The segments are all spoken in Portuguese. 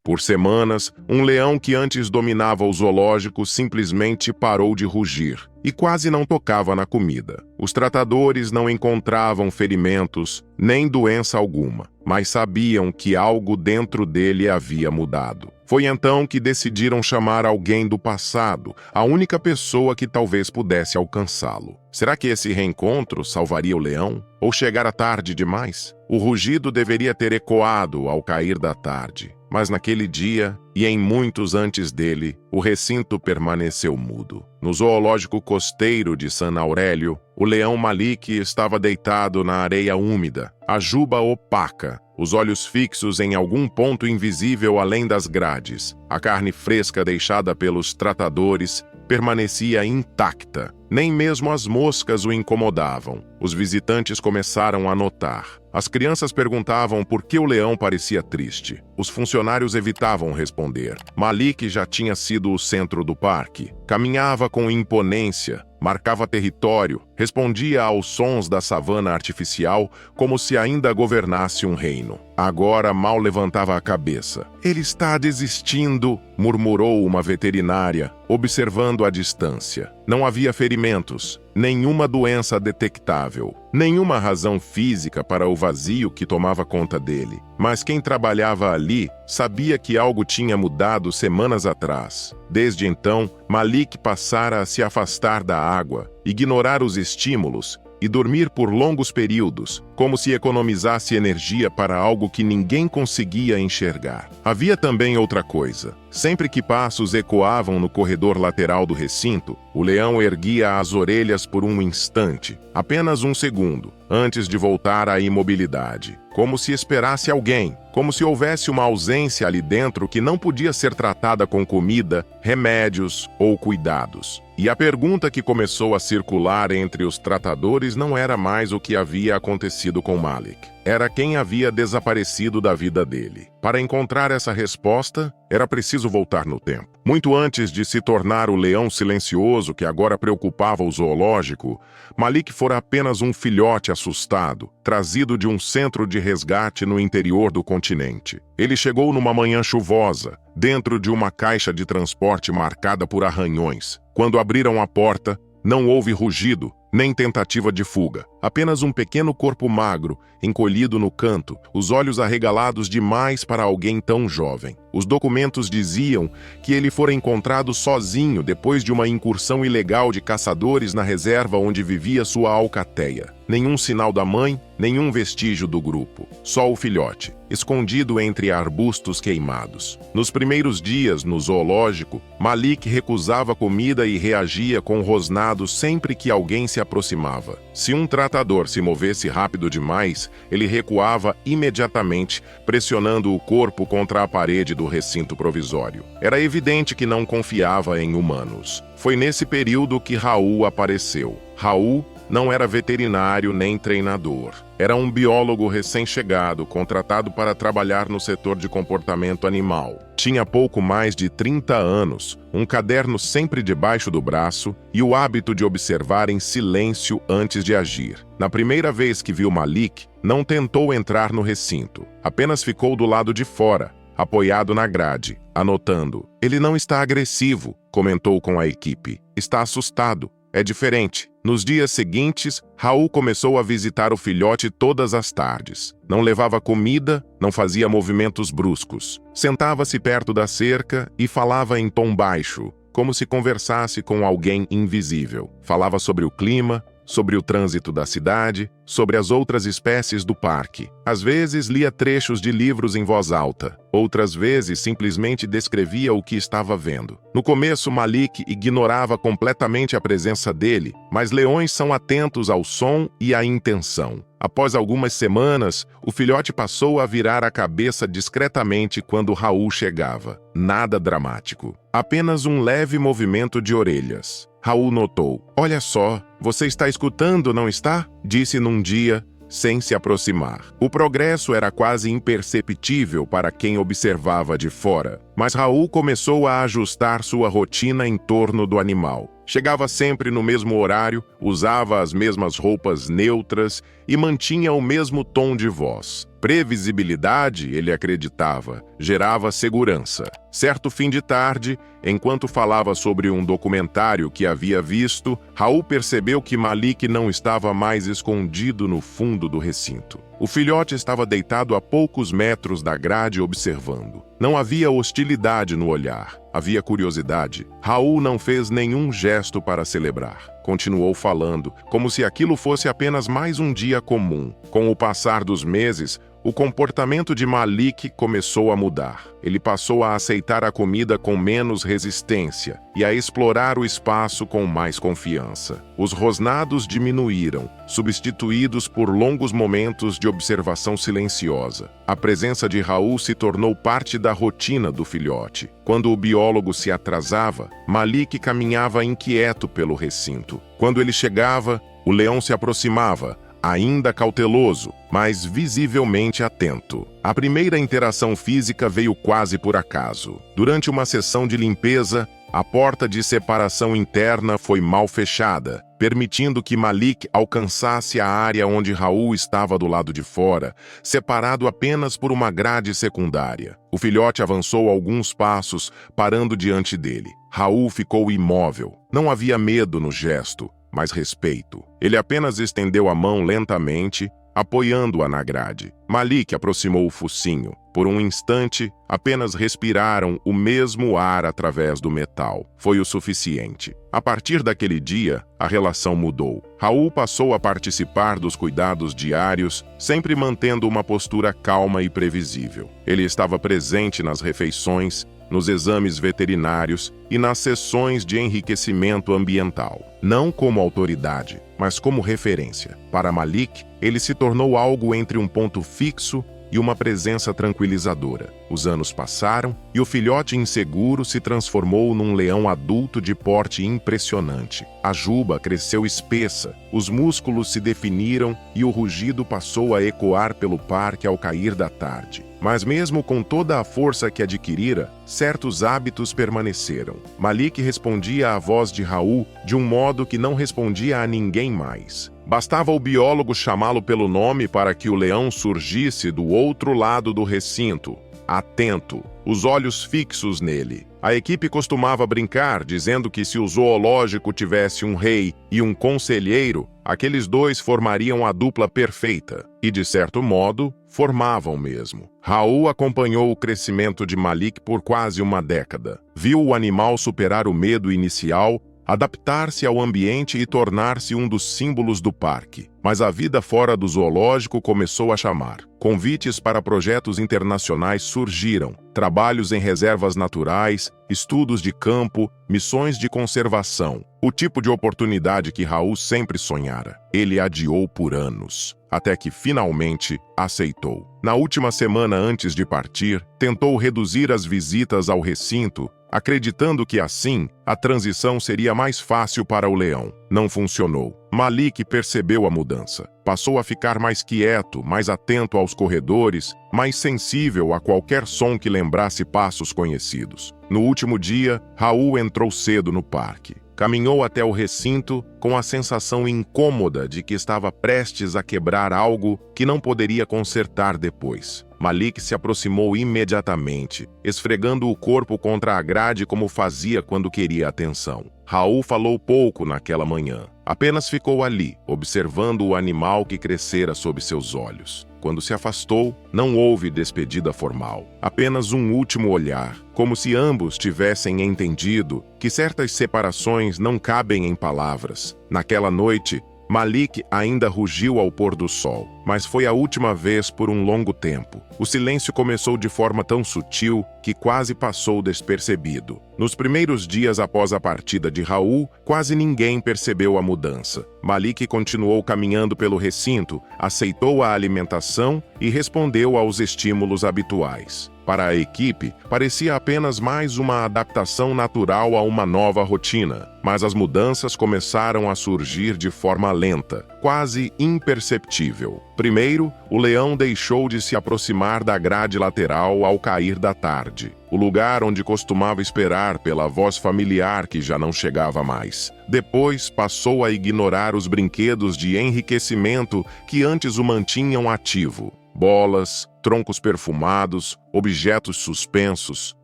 Por semanas, um leão que antes dominava o zoológico simplesmente parou de rugir e quase não tocava na comida. Os tratadores não encontravam ferimentos nem doença alguma, mas sabiam que algo dentro dele havia mudado. Foi então que decidiram chamar alguém do passado, a única pessoa que talvez pudesse alcançá-lo. Será que esse reencontro salvaria o leão? Ou chegara tarde demais? O rugido deveria ter ecoado ao cair da tarde. Mas naquele dia, e em muitos antes dele, o recinto permaneceu mudo. No zoológico costeiro de San Aurélio, o leão Malik estava deitado na areia úmida, a juba opaca, os olhos fixos em algum ponto invisível além das grades. A carne fresca deixada pelos tratadores permanecia intacta. Nem mesmo as moscas o incomodavam. Os visitantes começaram a notar. As crianças perguntavam por que o leão parecia triste. Os funcionários evitavam responder. Malik já tinha sido o centro do parque. Caminhava com imponência, marcava território, respondia aos sons da savana artificial como se ainda governasse um reino. Agora mal levantava a cabeça. "Ele está desistindo", murmurou uma veterinária, observando a distância. Não havia ferimentos, nenhuma doença detectável, nenhuma razão física para o vazio que tomava conta dele. Mas quem trabalhava ali sabia que algo tinha mudado semanas atrás. Desde então, Malik passara a se afastar da água, ignorar os estímulos e dormir por longos períodos, como se economizasse energia para algo que ninguém conseguia enxergar. Havia também outra coisa. Sempre que passos ecoavam no corredor lateral do recinto, o leão erguia as orelhas por um instante, apenas um segundo, antes de voltar à imobilidade, como se esperasse alguém, como se houvesse uma ausência ali dentro que não podia ser tratada com comida, remédios ou cuidados. E a pergunta que começou a circular entre os tratadores não era mais o que havia acontecido com Malik. Era quem havia desaparecido da vida dele. Para encontrar essa resposta, era preciso voltar no tempo. Muito antes de se tornar o leão silencioso que agora preocupava o zoológico, Malik fora apenas um filhote assustado, trazido de um centro de resgate no interior do continente. Ele chegou numa manhã chuvosa, dentro de uma caixa de transporte marcada por arranhões. Quando abriram a porta, não houve rugido, nem tentativa de fuga. Apenas um pequeno corpo magro, encolhido no canto, os olhos arregalados demais para alguém tão jovem. Os documentos diziam que ele fora encontrado sozinho depois de uma incursão ilegal de caçadores na reserva onde vivia sua alcateia. Nenhum sinal da mãe, nenhum vestígio do grupo. Só o filhote, escondido entre arbustos queimados. Nos primeiros dias, no zoológico, Malik recusava comida e reagia com rosnados sempre que alguém se aproximava. Se um tratador se movesse rápido demais, ele recuava imediatamente, pressionando o corpo contra a parede do recinto provisório. Era evidente que não confiava em humanos. Foi nesse período que Raul apareceu. Raul não era veterinário nem treinador. Era um biólogo recém-chegado, contratado para trabalhar no setor de comportamento animal. Tinha pouco mais de 30 anos, um caderno sempre debaixo do braço e o hábito de observar em silêncio antes de agir. Na primeira vez que viu Malik, não tentou entrar no recinto. Apenas ficou do lado de fora, apoiado na grade, anotando. "Ele não está agressivo", comentou com a equipe. "Está assustado. É diferente." Nos dias seguintes, Raul começou a visitar o filhote todas as tardes. Não levava comida, não fazia movimentos bruscos. Sentava-se perto da cerca e falava em tom baixo, como se conversasse com alguém invisível. Falava sobre o clima, sobre o trânsito da cidade, sobre as outras espécies do parque. Às vezes lia trechos de livros em voz alta, outras vezes simplesmente descrevia o que estava vendo. No começo, Malik ignorava completamente a presença dele, mas leões são atentos ao som e à intenção. Após algumas semanas, o filhote passou a virar a cabeça discretamente quando Raul chegava. Nada dramático, apenas um leve movimento de orelhas. Raul notou. "Olha só, você está escutando, não está?" Disse num dia, sem se aproximar. O progresso era quase imperceptível para quem observava de fora, mas Raul começou a ajustar sua rotina em torno do animal. Chegava sempre no mesmo horário, usava as mesmas roupas neutras e mantinha o mesmo tom de voz. Previsibilidade, ele acreditava, gerava segurança. Certo fim de tarde, enquanto falava sobre um documentário que havia visto, Raul percebeu que Malik não estava mais escondido no fundo do recinto. O filhote estava deitado a poucos metros da grade observando. Não havia hostilidade no olhar, havia curiosidade. Raul não fez nenhum gesto para celebrar. Continuou falando, como se aquilo fosse apenas mais um dia comum. Com o passar dos meses, o comportamento de Malik começou a mudar. Ele passou a aceitar a comida com menos resistência e a explorar o espaço com mais confiança. Os rosnados diminuíram, substituídos por longos momentos de observação silenciosa. A presença de Raul se tornou parte da rotina do filhote. Quando o biólogo se atrasava, Malik caminhava inquieto pelo recinto. Quando ele chegava, o leão se aproximava, ainda cauteloso, mas visivelmente atento. A primeira interação física veio quase por acaso. Durante uma sessão de limpeza, a porta de separação interna foi mal fechada, permitindo que Malik alcançasse a área onde Raul estava do lado de fora, separado apenas por uma grade secundária. O filhote avançou alguns passos, parando diante dele. Raul ficou imóvel. Não havia medo no gesto, mas respeito. Ele apenas estendeu a mão lentamente, apoiando-a na grade. Malik aproximou o focinho. Por um instante, apenas respiraram o mesmo ar através do metal. Foi o suficiente. A partir daquele dia, a relação mudou. Raul passou a participar dos cuidados diários, sempre mantendo uma postura calma e previsível. Ele estava presente nas refeições, nos exames veterinários e nas sessões de enriquecimento ambiental. Não como autoridade, mas como referência. Para Malik, ele se tornou algo entre um ponto fixo e uma presença tranquilizadora. Os anos passaram e o filhote inseguro se transformou num leão adulto de porte impressionante. A juba cresceu espessa, os músculos se definiram e o rugido passou a ecoar pelo parque ao cair da tarde. Mas mesmo com toda a força que adquirira, certos hábitos permaneceram. Malik respondia à voz de Raul de um modo que não respondia a ninguém mais. Bastava o biólogo chamá-lo pelo nome para que o leão surgisse do outro lado do recinto, atento, os olhos fixos nele. A equipe costumava brincar, dizendo que se o zoológico tivesse um rei e um conselheiro, aqueles dois formariam a dupla perfeita. E, de certo modo, formavam mesmo. Raul acompanhou o crescimento de Malik por quase uma década. Viu o animal superar o medo inicial, adaptar-se ao ambiente e tornar-se um dos símbolos do parque. Mas a vida fora do zoológico começou a chamar. Convites para projetos internacionais surgiram, trabalhos em reservas naturais, estudos de campo, missões de conservação. O tipo de oportunidade que Raul sempre sonhara. Ele adiou por anos, até que finalmente aceitou. Na última semana antes de partir, tentou reduzir as visitas ao recinto, acreditando que assim a transição seria mais fácil para o leão. Não funcionou. Malik percebeu a mudança. Passou a ficar mais quieto, mais atento aos corredores, mais sensível a qualquer som que lembrasse passos conhecidos. No último dia, Raul entrou cedo no parque. Caminhou até o recinto com a sensação incômoda de que estava prestes a quebrar algo que não poderia consertar depois. Malik se aproximou imediatamente, esfregando o corpo contra a grade como fazia quando queria atenção. Raul falou pouco naquela manhã. Apenas ficou ali, observando o animal que crescera sob seus olhos. Quando se afastou, não houve despedida formal. Apenas um último olhar, como se ambos tivessem entendido que certas separações não cabem em palavras. Naquela noite, Malik ainda rugiu ao pôr do sol, mas foi a última vez por um longo tempo. O silêncio começou de forma tão sutil que quase passou despercebido. Nos primeiros dias após a partida de Raul, quase ninguém percebeu a mudança. Malik continuou caminhando pelo recinto, aceitou a alimentação e respondeu aos estímulos habituais. Para a equipe, parecia apenas mais uma adaptação natural a uma nova rotina, mas as mudanças começaram a surgir de forma lenta, quase imperceptível. Primeiro, o leão deixou de se aproximar da grade lateral ao cair da tarde, o lugar onde costumava esperar pela voz familiar que já não chegava mais. Depois, passou a ignorar os brinquedos de enriquecimento que antes o mantinham ativo. Bolas, troncos perfumados, objetos suspensos,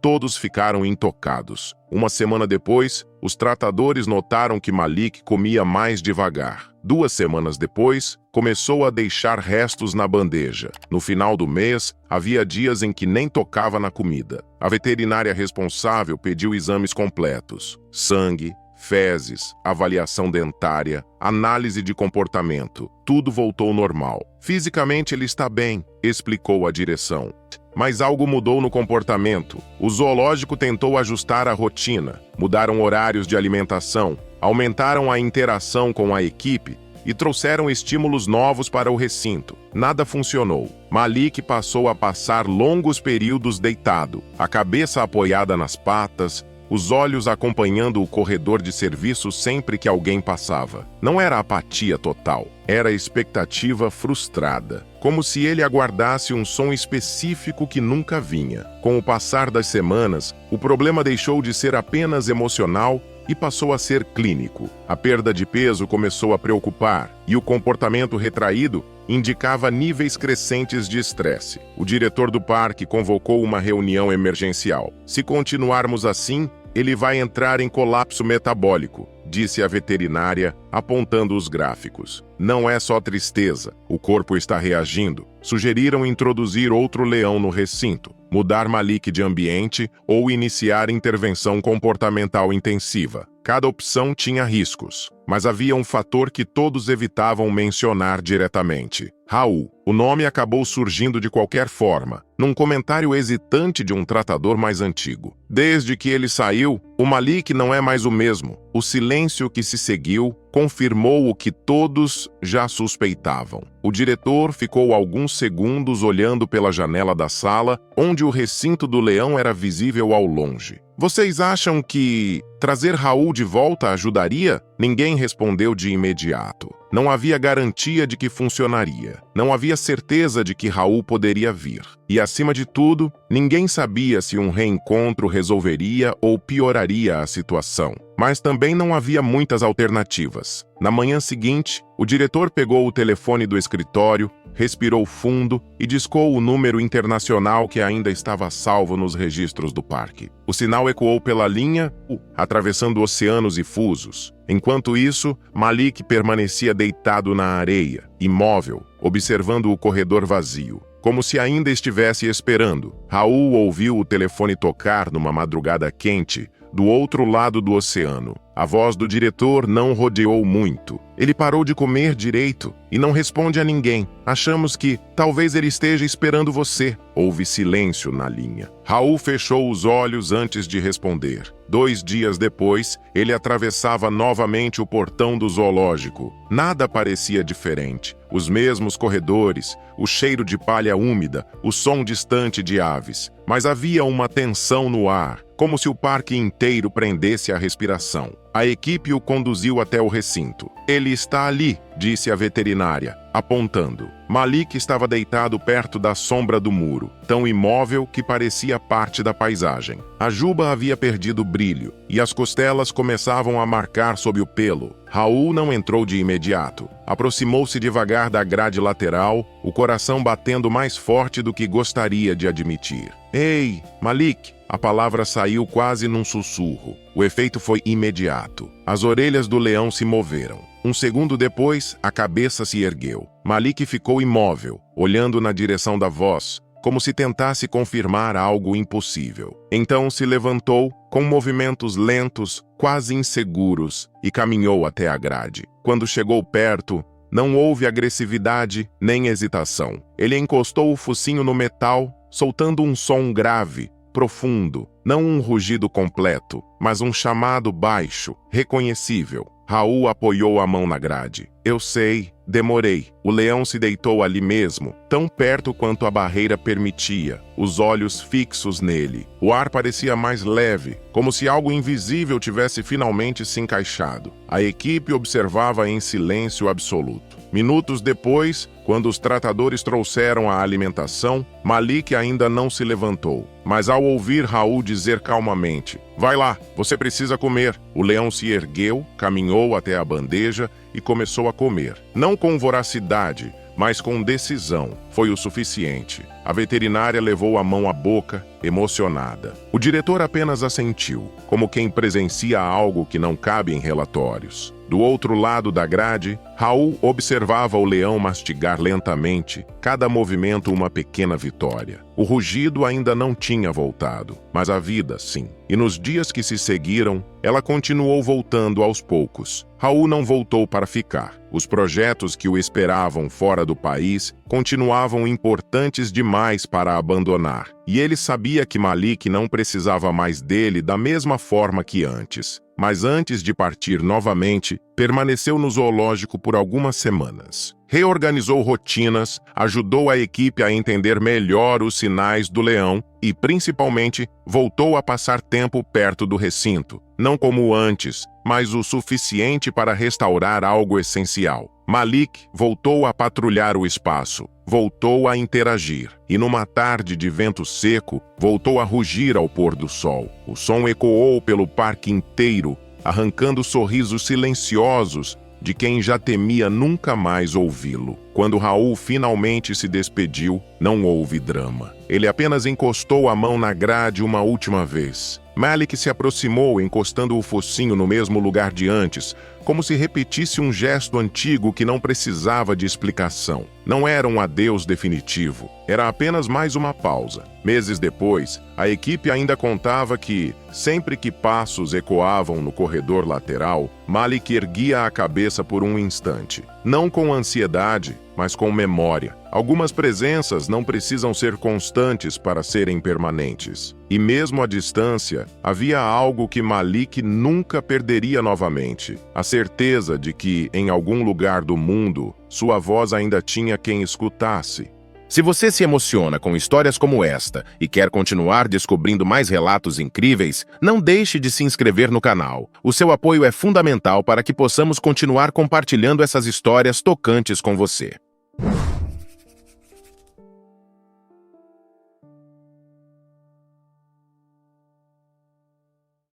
todos ficaram intocados. Uma semana depois, os tratadores notaram que Malik comia mais devagar. 2 semanas depois, começou a deixar restos na bandeja. No final do mês, havia dias em que nem tocava na comida. A veterinária responsável pediu exames completos: sangue, fezes, avaliação dentária, análise de comportamento. Tudo voltou normal. Fisicamente ele está bem, explicou a direção. Mas algo mudou no comportamento. O zoológico tentou ajustar a rotina, mudaram horários de alimentação, aumentaram a interação com a equipe e trouxeram estímulos novos para o recinto. Nada funcionou. Malik passou a passar longos períodos deitado, a cabeça apoiada nas patas, os olhos acompanhando o corredor de serviço sempre que alguém passava. Não era apatia total, era expectativa frustrada, como se ele aguardasse um som específico que nunca vinha. Com o passar das semanas, o problema deixou de ser apenas emocional e passou a ser clínico. A perda de peso começou a preocupar e o comportamento retraído indicava níveis crescentes de estresse. O diretor do parque convocou uma reunião emergencial. Se continuarmos assim, ele vai entrar em colapso metabólico, disse a veterinária, apontando os gráficos. Não é só tristeza, o corpo está reagindo. Sugeriram introduzir outro leão no recinto, mudar Malik de ambiente ou iniciar intervenção comportamental intensiva. Cada opção tinha riscos, mas havia um fator que todos evitavam mencionar diretamente: Raul. O nome acabou surgindo de qualquer forma, num comentário hesitante de um tratador mais antigo. Desde que ele saiu, o Malik não é mais o mesmo. O silêncio que se seguiu confirmou o que todos já suspeitavam. O diretor ficou alguns segundos olhando pela janela da sala, onde o recinto do leão era visível ao longe. Vocês acham que trazer Raul de volta ajudaria? Ninguém respondeu de imediato. Não havia garantia de que funcionaria. Não havia certeza de que Raul poderia vir. E, acima de tudo, ninguém sabia se um reencontro resolveria ou pioraria a situação. Mas também não havia muitas alternativas. Na manhã seguinte, o diretor pegou o telefone do escritório, respirou fundo e discou o número internacional que ainda estava salvo nos registros do parque. O sinal ecoou pela linha, atravessando oceanos e fusos. Enquanto isso, Malik permanecia deitado na areia, imóvel, observando o corredor vazio, como se ainda estivesse esperando. Raul ouviu o telefone tocar numa madrugada quente, do outro lado do oceano. A voz do diretor não rodeou muito. Ele parou de comer direito e não responde a ninguém. Achamos que talvez ele esteja esperando você. Houve silêncio na linha. Raul fechou os olhos antes de responder. 2 dias depois, ele atravessava novamente o portão do zoológico. Nada parecia diferente. Os mesmos corredores, o cheiro de palha úmida, o som distante de aves. Mas havia uma tensão no ar, como se o parque inteiro prendesse a respiração. A equipe o conduziu até o recinto. Ele está ali, disse a veterinária, apontando. Malik estava deitado perto da sombra do muro, tão imóvel que parecia parte da paisagem. A juba havia perdido brilho, e as costelas começavam a marcar sob o pelo. Raul não entrou de imediato. Aproximou-se devagar da grade lateral, o coração batendo mais forte do que gostaria de admitir. Ei, Malik! A palavra saiu quase num sussurro. O efeito foi imediato. As orelhas do leão se moveram. Um segundo depois, a cabeça se ergueu. Malik ficou imóvel, olhando na direção da voz, como se tentasse confirmar algo impossível. Então se levantou, com movimentos lentos, quase inseguros, e caminhou até a grade. Quando chegou perto, não houve agressividade nem hesitação. Ele encostou o focinho no metal, soltando um som grave, profundo, não um rugido completo, mas um chamado baixo, reconhecível. Raul apoiou a mão na grade. Eu sei, demorei. O leão se deitou ali mesmo, tão perto quanto a barreira permitia, os olhos fixos nele. O ar parecia mais leve, como se algo invisível tivesse finalmente se encaixado. A equipe observava em silêncio absoluto. Minutos depois, quando os tratadores trouxeram a alimentação, Malik ainda não se levantou. Mas ao ouvir Raul dizer calmamente, "Vai lá, você precisa comer", o leão se ergueu, caminhou até a bandeja e começou a comer. Não com voracidade, mas com decisão. Foi o suficiente. A veterinária levou a mão à boca, emocionada. O diretor apenas assentiu, como quem presencia algo que não cabe em relatórios. Do outro lado da grade, Raul observava o leão mastigar lentamente, cada movimento uma pequena vitória. O rugido ainda não tinha voltado, mas a vida, sim. E nos dias que se seguiram, ela continuou voltando aos poucos. Raul não voltou para ficar. Os projetos que o esperavam fora do país continuavam importantes demais para abandonar. E ele sabia que Malik não precisava mais dele da mesma forma que antes. Mas antes de partir novamente, permaneceu no zoológico por algumas semanas. Reorganizou rotinas, ajudou a equipe a entender melhor os sinais do leão e, principalmente, voltou a passar tempo perto do recinto. Não como antes, mas o suficiente para restaurar algo essencial. Malik voltou a patrulhar o espaço, voltou a interagir, e numa tarde de vento seco, voltou a rugir ao pôr do sol. O som ecoou pelo parque inteiro, arrancando sorrisos silenciosos de quem já temia nunca mais ouvi-lo. Quando Raul finalmente se despediu, não houve drama. Ele apenas encostou a mão na grade uma última vez. Malik se aproximou, encostando o focinho no mesmo lugar de antes, como se repetisse um gesto antigo que não precisava de explicação. Não era um adeus definitivo, era apenas mais uma pausa. Meses depois, a equipe ainda contava que, sempre que passos ecoavam no corredor lateral, Malik erguia a cabeça por um instante. Não com ansiedade, mas com memória. Algumas presenças não precisam ser constantes para serem permanentes. E mesmo à distância, havia algo que Malik nunca perderia novamente. A certeza de que, em algum lugar do mundo, sua voz ainda tinha quem escutasse. Se você se emociona com histórias como esta e quer continuar descobrindo mais relatos incríveis, não deixe de se inscrever no canal. O seu apoio é fundamental para que possamos continuar compartilhando essas histórias tocantes com você.